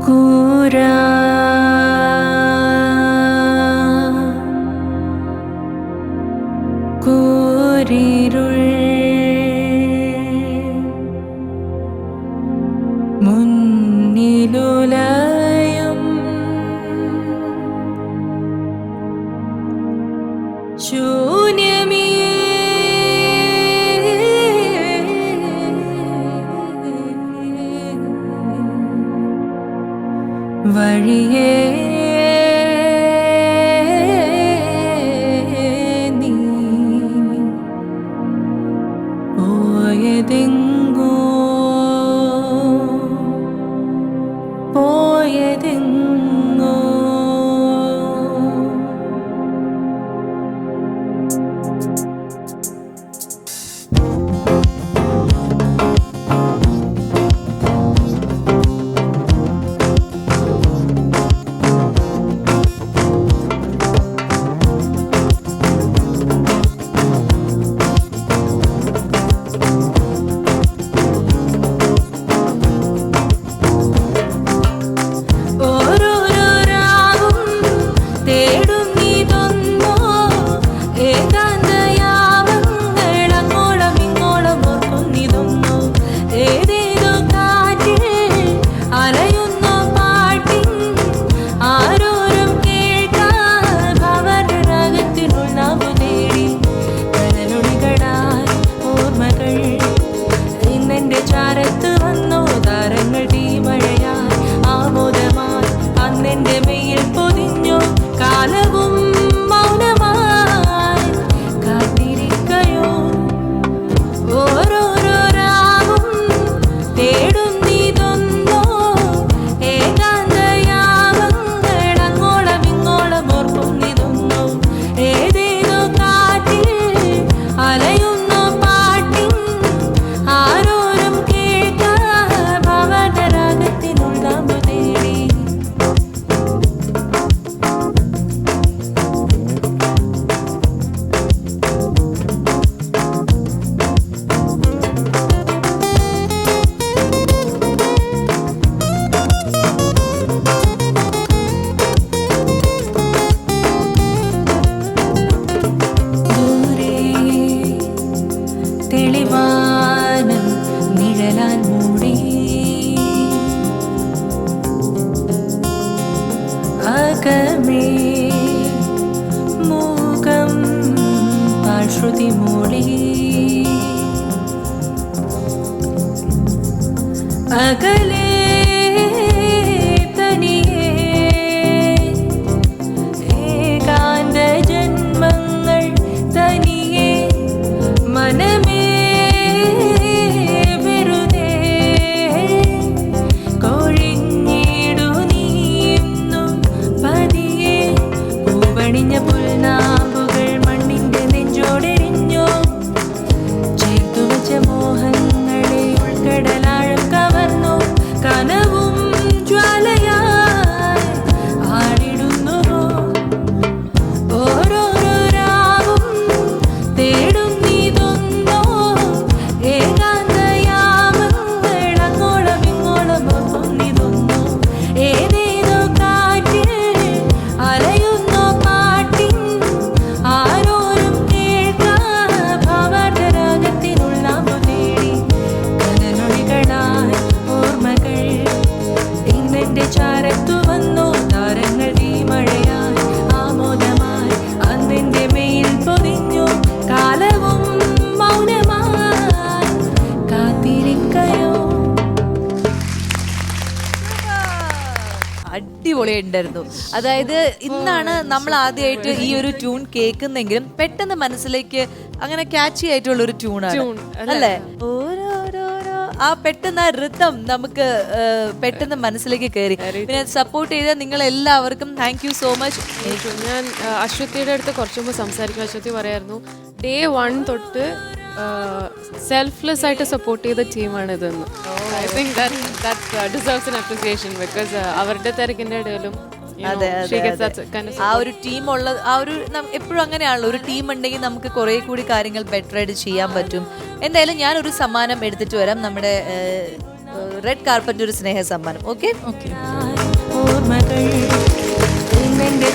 കൂരാ കൂരിരുൾ മുന്നിലുലയും ശൂന്യമീ വഴിയേ നീ പോയതെങ്ങോ പോയതെങ്ങോ തെളിവാനം നിഴലാൻ മൂടി അകമേ മൂകം പാഴ്ശ്രുതി മൂളി അകലെ തനിയേ ഏകാന്ത ജന്മങ്ങൾ തനിയേ മനമേ പുൽനാമ്പുകൾ മണ്ണിന്റെ നെഞ്ചോടെരിഞ്ഞോ ചേർത്തു വെച്ച മോഹങ്ങളെ ഉൾക്കടലാഴം കവർന്നു കനവും ജ്വാലയായി ആടിടുന്നുവോ ഓരോരോ രാവും തേടും നീതൊന്നോ ഏകാന്തയാമങ്ങൾ അങ്ങോളം ഇങ്ങോളം ഒന്നിതൊന്നോ ഏതേതോ കാറ്റിൽ അലയുന്നു ചാരത്തു വന്നു താരങ്ങൾ ഈ മഴയായി ആമോദമായി അന്നിന്റെ മെയിൽ പൊതിഞ്ഞു കാലവും മൗനമായി കാത്തിരിക്കയോ. അടിപൊളിയുണ്ടായിരുന്നു. അതായത് ഇന്നാണ് നമ്മൾ ആദ്യമായിട്ട് ഈ ഒരു ട്യൂൺ കേൾക്കുന്നെങ്കിലും പെട്ടെന്ന് മനസ്സിലേക്ക് അങ്ങനെ ക്യാച്ചി ആയിട്ടുള്ള ഒരു ട്യൂണാണ് അല്ലേ? ഓരോരോരോ ആ പെട്ടെന്ന് ആ ഋതം നമുക്ക് പെട്ടെന്ന് മനസ്സിലേക്ക് കയറി. പിന്നെ സപ്പോർട്ട് ചെയ്ത നിങ്ങൾ എല്ലാവർക്കും താങ്ക് യു സോ മച്ച്. ഞാൻ അശ്വതിയുടെ അടുത്ത് കുറച്ചു മുമ്പ് സംസാരിക്കും. അശ്വതി പറയായിരുന്നു ഡേ 1 തൊട്ട് സെൽഫ്ലെസ് ആയിട്ട് സപ്പോർട്ട് ചെയ്ത ടീമാണ് ഇതെന്ന്. I think that deserves an appreciation because അവരുടെ തിരക്കിന്റെ ഇടയിലും ആ ഒരു ടീമുള്ള ആ ഒരു എപ്പോഴും അങ്ങനെയാണല്ലോ, ഒരു ടീം ഉണ്ടെങ്കിൽ നമുക്ക് കുറെ കൂടി കാര്യങ്ങൾ ബെറ്റർ ആയിട്ട് ചെയ്യാൻ പറ്റും. എന്തായാലും ഞാൻ ഒരു സമ്മാനം എടുത്തിട്ട് വരാം. നമ്മുടെ റെഡ് കാർപ്പറ്റ് ഒരു സ്നേഹ സമ്മാനം. ഓക്കെ ഓർമ്മകൾ ഇന്നെന്റെ